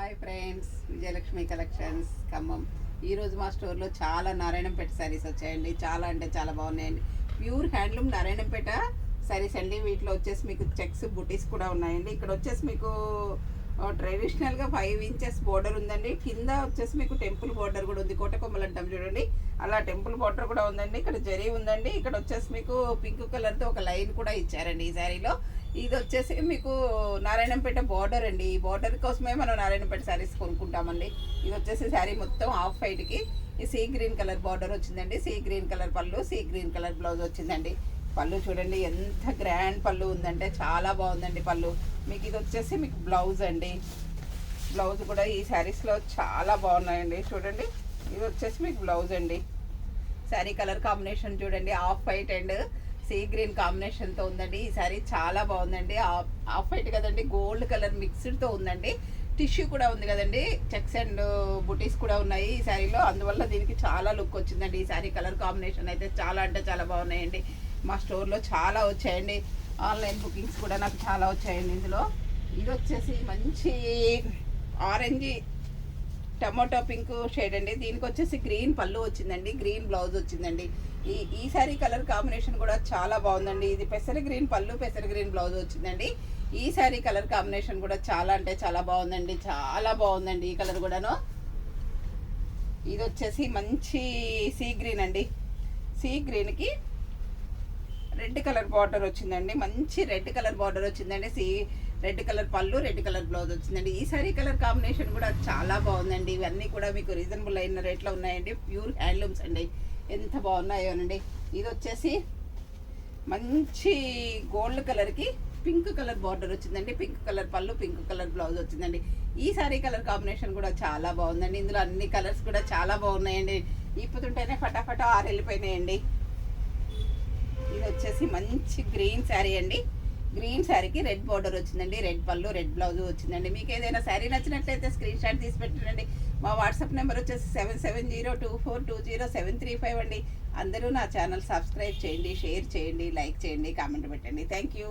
Hi friends, Vijayalakshmi collections Khammam. ఈరోజు మా స్టోర్లో చాలా నారాయణంపేట శారీస్ వచ్చాయండి. చాలా అంటే చాలా బాగున్నాయండి. ప్యూర్ హ్యాండ్లూమ్ నారాయణంపేట శారీస్ అండి. వీటిలో వచ్చేసి మీకు చెక్స్ బుటీస్ కూడా ఉన్నాయండి. ఇక్కడ వచ్చేసి మీకు ట్రెడిషనల్గా 5 ఇంచెస్ బోర్డర్ ఉందండి. కింద వచ్చేసి మీకు టెంపుల్ బోర్డర్ కూడా ఉంది. కోటకొమ్మలు అంటాం చూడండి, అలా టెంపుల్ బోర్డర్ కూడా ఉందండి. ఇక్కడ జరీ ఉందండి. ఇక్కడ వచ్చేసి మీకు పింక్ కలర్తో ఒక లైన్ కూడా ఇచ్చారండి ఈ శారీలో. ఇది వచ్చేసి మీకు నారాయణంపేట బార్డర్ అండి. ఈ బార్డర్ కోసమే మనం నారాయణంపేట శారీస్ కొనుక్కుంటామండి. ఇది వచ్చేసి శారీ మొత్తం హాఫ్ వైట్కి ఈ సీ గ్రీన్ కలర్ బార్డర్ వచ్చిందండి. సీ గ్రీన్ కలర్ పళ్ళు, సీ గ్రీన్ కలర్ బ్లౌజ్ వచ్చిందండి. పళ్ళు చూడండి ఎంత గ్రాండ్ పళ్ళు ఉందంటే చాలా బాగుందండి పళ్ళు. మీకు ఇది వచ్చేసి మీకు బ్లౌజ్ అండి. బ్లౌజ్ కూడా ఈ శారీస్లో చాలా బాగున్నాయండి. చూడండి, ఇది వచ్చేసి మీకు బ్లౌజ్ అండి. శారీ కలర్ కాంబినేషన్ చూడండి, off white and sea green కాంబినేషన్తో ఉందండి. ఈ శారీ చాలా బాగుందండి. ఆఫ్ వైట్ కదండి, గోల్డ్ కలర్ మిక్స్డ్తో ఉందండి. టిష్యూ కూడా ఉంది కదండి, చెక్స్ అండ్ బుటీస్ కూడా ఉన్నాయి ఈ శారీలో. అందువల్ల దీనికి చాలా లుక్ వచ్చిందండి. ఈ శారీ కలర్ కాంబినేషన్ అయితే చాలా అంటే చాలా బాగున్నాయండి. మా స్టోర్లో చాలా వచ్చాయండి. ఆన్లైన్ బుకింగ్స్ కూడా నాకు చాలా వచ్చాయండి ఇందులో. ఇది వచ్చేసి మంచి ఆరెంజ్ టమాటో పింక్ షేడ్ అండి. దీనికి వచ్చేసి గ్రీన్ పళ్ళు వచ్చిందండి, గ్రీన్ బ్లౌజ్ వచ్చిందండి. ఈ సారీ కలర్ కాంబినేషన్ కూడా చాలా బాగుందండి. ఇది పెసర గ్రీన్ పళ్ళు, పెసర గ్రీన్ బ్లౌజ్ వచ్చిందండి. ఈ సారీ కలర్ కాంబినేషన్ కూడా చాలా అంటే చాలా బాగుందండి. చాలా బాగుందండి ఈ కలర్ కూడాను. ఇది వచ్చేసి మంచి సీ గ్రీన్ అండి. సీ గ్రీన్కి రెడ్ కలర్ బార్డర్ వచ్చిందండి. మంచి రెడ్ కలర్ బార్డర్ వచ్చిందండి. రెడ్ కలర్ పళ్ళు, రెడ్ కలర్ బ్లౌజ్ వచ్చిందండి. ఈ సారీ కలర్ కాంబినేషన్ కూడా చాలా బాగుందండి. ఇవన్నీ కూడా మీకు రీజనబుల్ అయిన రేట్లో ఉన్నాయండి. ప్యూర్ హ్యాండ్లూమ్స్ అండి, ఎంత బాగున్నాయోనండి. ఇది వచ్చేసి మంచి గోల్డ్ కలర్కి పింక్ కలర్ బార్డర్ వచ్చిందండి. పింక్ కలర్ పళ్ళు, పింక్ కలర్ బ్లౌజ్ వచ్చిందండి. ఈ సారీ కలర్ కాంబినేషన్ కూడా చాలా బాగుందండి. ఇందులో అన్ని కలర్స్ కూడా చాలా బాగున్నాయండి. ఇప్పుతుంటేనే ఫటాఫట ఆరెళ్ళిపోయినాయండి. ఇది వచ్చేసి మంచి గ్రీన్ శారీ అండి. గ్రీన్ శారీకి రెడ్ బార్డర్ వచ్చిందండి. రెడ్ పళ్ళు, రెడ్ బ్లౌజ్ వచ్చిందండి. మీకు ఏదైనా శారీ నచ్చినట్లయితే స్క్రీన్ షాట్ తీసి పెట్టండి. మా వాట్సాప్ నెంబర్ వచ్చేసి 7702242075 అండి. అందరూ నా ఛానల్ సబ్స్క్రైబ్ చేయండి, షేర్ చేయండి, లైక్ చేయండి, కామెంట్ పెట్టండి. Thank you.